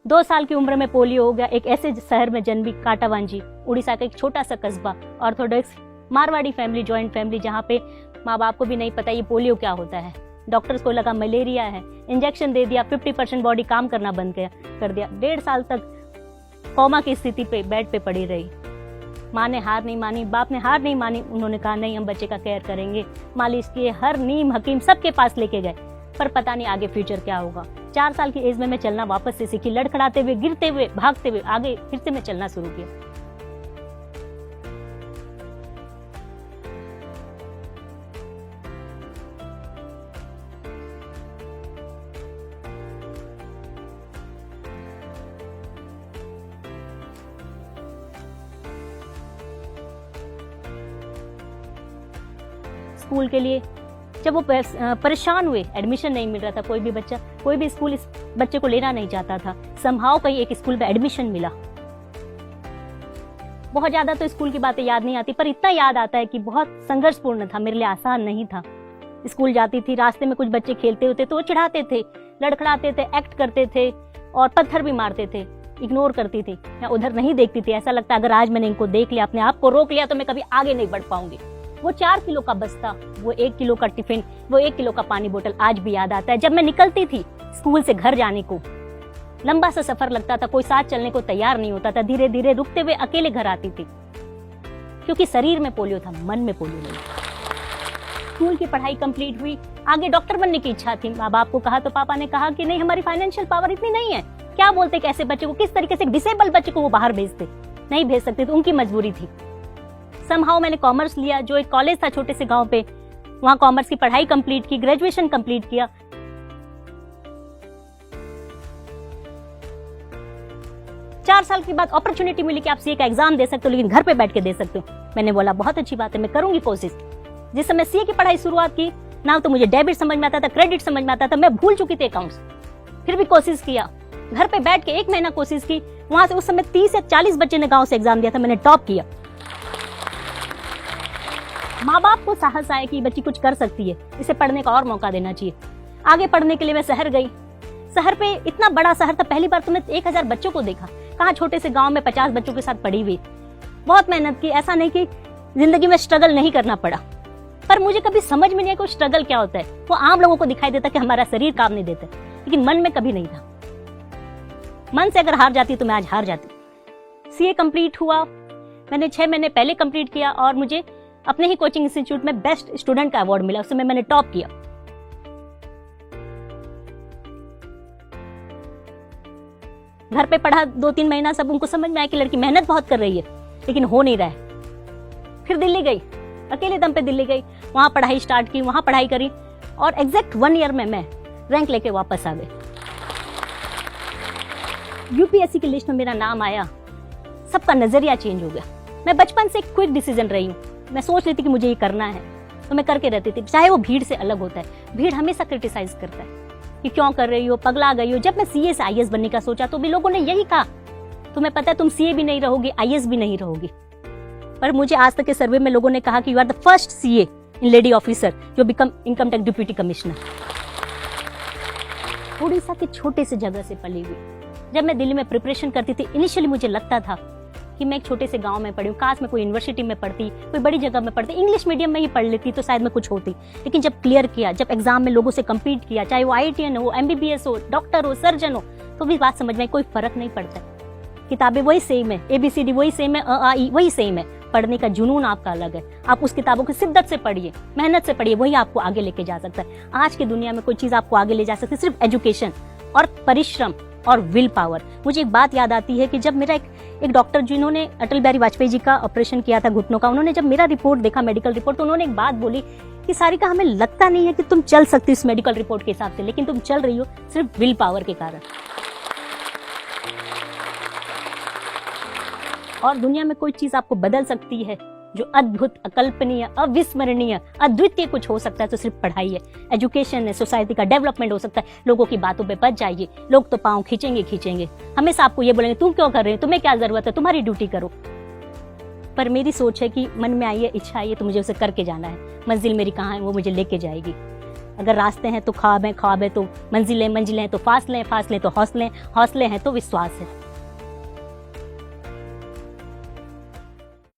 2 साल की उम्र में पोलियो हो गया। एक ऐसे शहर में जन्मी, काटावांजी, उड़ीसा का एक छोटा सा कस्बा, Orthodox Marwari family, joint family, जहाँ पे माँ बाप को भी नहीं पता ये पोलियो क्या होता है। डॉक्टर्स को लगा मलेरिया है, इंजेक्शन दे दिया, 50% बॉडी काम करना बंद कर दिया। 1.5 साल तक कोमा की स्थिति पे बेड पे पड़ी रही। माँ ने हार नहीं मानी, बाप ने हार नहीं मानी। उन्होंने कहा नहीं, हम बच्चे का केयर करेंगे, मालिश किए, हर नीम हकीम सबके पास लेके गए, पर पता नहीं आगे फ्यूचर क्या होगा। 4 साल की एज में मैं चलना वापस से सीखी, लड़खड़ाते हुए, गिरते हुए, भागते हुए आगे फिर से मैं चलना शुरू किया। स्कूल के लिए जब वो परेशान हुए, एडमिशन नहीं मिल रहा था, कोई भी स्कूल इस बच्चे को लेना नहीं चाहता था। समहाउ कहीं एक स्कूल में एडमिशन मिला। बहुत ज्यादा तो स्कूल की बातें याद नहीं आती, पर इतना याद आता है कि बहुत संघर्षपूर्ण था, मेरे लिए आसान नहीं था। स्कूल जाती थी, रास्ते में कुछ बच्चे खेलते होते तो वो चिढ़ाते थे, लड़खड़ाते थे, एक्ट करते थे और पत्थर भी मारते थे। इग्नोर करती थी, मैं उधर नहीं देखती थी। ऐसा लगता अगर आज मैंने इनको देख लिया, अपने आप को रोक लिया, तो मैं कभी आगे नहीं बढ़ पाऊंगी। वो 4 किलो का बस्ता, वो 1 किलो का टिफिन, वो 1 किलो का पानी बोतल आज भी याद आता है। जब मैं निकलती थी स्कूल से घर जाने को, लंबा सा सफर लगता था, कोई साथ चलने को तैयार नहीं होता था, धीरे धीरे रुकते हुए अकेले घर आती थी, क्योंकि शरीर में पोलियो था, मन में पोलियो नहीं। स्कूल की पढ़ाई कंप्लीट हुई, आगे डॉक्टर बनने की इच्छा थी। माँ बाप को कहा तो पापा ने कहा कि नहीं, हमारी फाइनेंशियल पावर इतनी नहीं है। क्या बोलते कि ऐसे बच्चे को, किस तरीके से डिसेबल बच्चे को वो बाहर भेजते, नहीं भेज सकते, तो उनकी मजबूरी थी। समहाउ मैंने कॉमर्स लिया, जो एक कॉलेज था छोटे से गांव पे, वहां कॉमर्स की पढ़ाई कंप्लीट की, ग्रेजुएशन कंप्लीट किया। चार साल के बाद अपॉर्चुनिटी मिली कि आप सीए का एग्जाम दे सकते हो, लेकिन घर पे बैठ के दे सकते हो। मैंने बोला बहुत अच्छी बात है, मैं करूंगी कोशिश। जिस समय सीए की पढ़ाई शुरुआत की ना, तो मुझे डेबिट समझ में आता था, क्रेडिट समझ में आता था, मैं भूल चुकी थी अकाउंट्स। फिर भी कोशिश किया, घर पे बैठ के 1 महीना कोशिश की। वहां से उस समय 30 या 40 बच्चे ने गांव से एग्जाम दिया था, मैंने टॉप किया। माँ बाप को साहस आया कि बच्ची कुछ कर सकती है, इसे पढ़ने का और मौका देना चाहिए। आगे पढ़ने के लिए मैं शहर गई। शहर पे इतना बड़ा शहर था, पहली बार तो मैं 1000 बच्चों को देखा। कहाँ छोटे से गांव में 50 बच्चों के साथ पढ़ी हुई। बहुत मेहनत की, ऐसा नहीं कि जिंदगी में स्ट्रगल नहीं करना पड़ा, पर मुझे कभी समझ में नहीं आया कि स्ट्रगल क्या होता है। वो आम लोगों को दिखाई देता कि हमारा शरीर काम नहीं देता, लेकिन मन में कभी नहीं था। मन से अगर हार जाती तो मैं आज हार जाती। सीए कंप्लीट हुआ, मैंने 6 महीने पहले कंप्लीट किया और मुझे अपने ही कोचिंग इंस्टीट्यूट में बेस्ट स्टूडेंट का अवार्ड मिला। उस समय मैंने टॉप किया। घर पे पढ़ा 2-3 महीना, सब उनको समझ में आया कि लड़की मेहनत बहुत कर रही है, लेकिन हो नहीं रहा है। फिर दिल्ली गई, अकेले दम पे दिल्ली गई, वहां पढ़ाई स्टार्ट की, वहां पढ़ाई करी और एग्जैक्ट 1 ईयर में मैं रैंक लेके वापस आ गई। यूपीएससी की लिस्ट में मेरा नाम आया, सबका नजरिया चेंज हो गया। मैं बचपन से एक क्विक डिसीजन रही हूँ, मैं सोच लेती कि मुझे ये करना है तो मैं करके रहती थी, चाहे वो भीड़ से अलग होता है। भीड़ हमेशा क्रिटिसाइज करता है कि क्यों कर रही हो, पगला गई हो। जब मैं सीए से आईएएस बनने का सोचा तो भी लोगों ने यही कहा, तुम्हें पता है तुम सीए भी नहीं रहोगी, आईएएस भी नहीं रहोगी। पर मुझे आज तक के सर्वे में लोगों ने कहा कि you are the first CA in lady officer जो become income tax deputy commissioner. Orissa के छोटे से जगह से पली हुई। जब मैं दिल्ली में प्रिपरेशन करती थी, इनिशियली मुझे लगता था कि मैं एक छोटे से गांव में पढ़ी हूँ, काश मैं कोई यूनिवर्सिटी में पढ़ती, कोई बड़ी जगह में पढ़ती, इंग्लिश मीडियम में ही पढ़ लेती तो शायद मैं कुछ होती। लेकिन जब क्लियर किया, जब एग्जाम में लोगों से कम्पीट किया, चाहे वो आईआईटीएन हो, एमबीबीएस हो, डॉक्टर हो, सर्जन हो, तो भी बात समझ में कोई फर्क नहीं पड़ता। किताबें वही सेम है, एबीसीडी वही सेम है, अ आ ई वही सेम है। पढ़ने का जुनून आपका अलग है। आप उस किताबों की शिद्दत से पढ़िए, मेहनत से पढ़िए, वही आपको आगे लेके जा सकता है। आज की दुनिया में कोई चीज आपको आगे ले जा सकती है सिर्फ एजुकेशन और परिश्रम और विल पावर। मुझे एक बात याद आती है कि जब मेरा एक डॉक्टर जिन्होंने अटल बिहारी वाजपेयी जी का ऑपरेशन किया था घुटनों का, उन्होंने जब मेरा रिपोर्ट देखा, मेडिकल रिपोर्ट, तो उन्होंने एक बात बोली कि सारिका, हमें लगता नहीं है कि तुम चल सकती इस मेडिकल रिपोर्ट के हिसाब से, लेकिन तुम चल रही हो सिर्फ विल पावर के कारण। और दुनिया में कोई चीज आपको बदल सकती है जो अद्भुत, अकल्पनीय, अविस्मरणीय, अद्वितीय कुछ हो सकता है तो सिर्फ पढ़ाई है, एजुकेशन है, सोसाइटी का डेवलपमेंट हो सकता है। लोगों की बातों पे बच जाइए, लोग तो पांव खींचेंगे, हमेशा आपको ये बोलेंगे तुम क्यों कर रहे हो, तुम्हें क्या जरूरत है, तुम्हारी ड्यूटी करो। पर मेरी सोच है कि मन में आई है, इच्छा आई है तो मुझे उसे करके जाना है। मंजिल मेरी कहाँ है, वो मुझे लेके जाएगी। अगर रास्ते हैं तो ख्वाब है, ख्वाब है तो मंजिलें, मंजिलें हैं तो फासले हैं, फासले तो हौसले, हौसले हैं तो विश्वास है।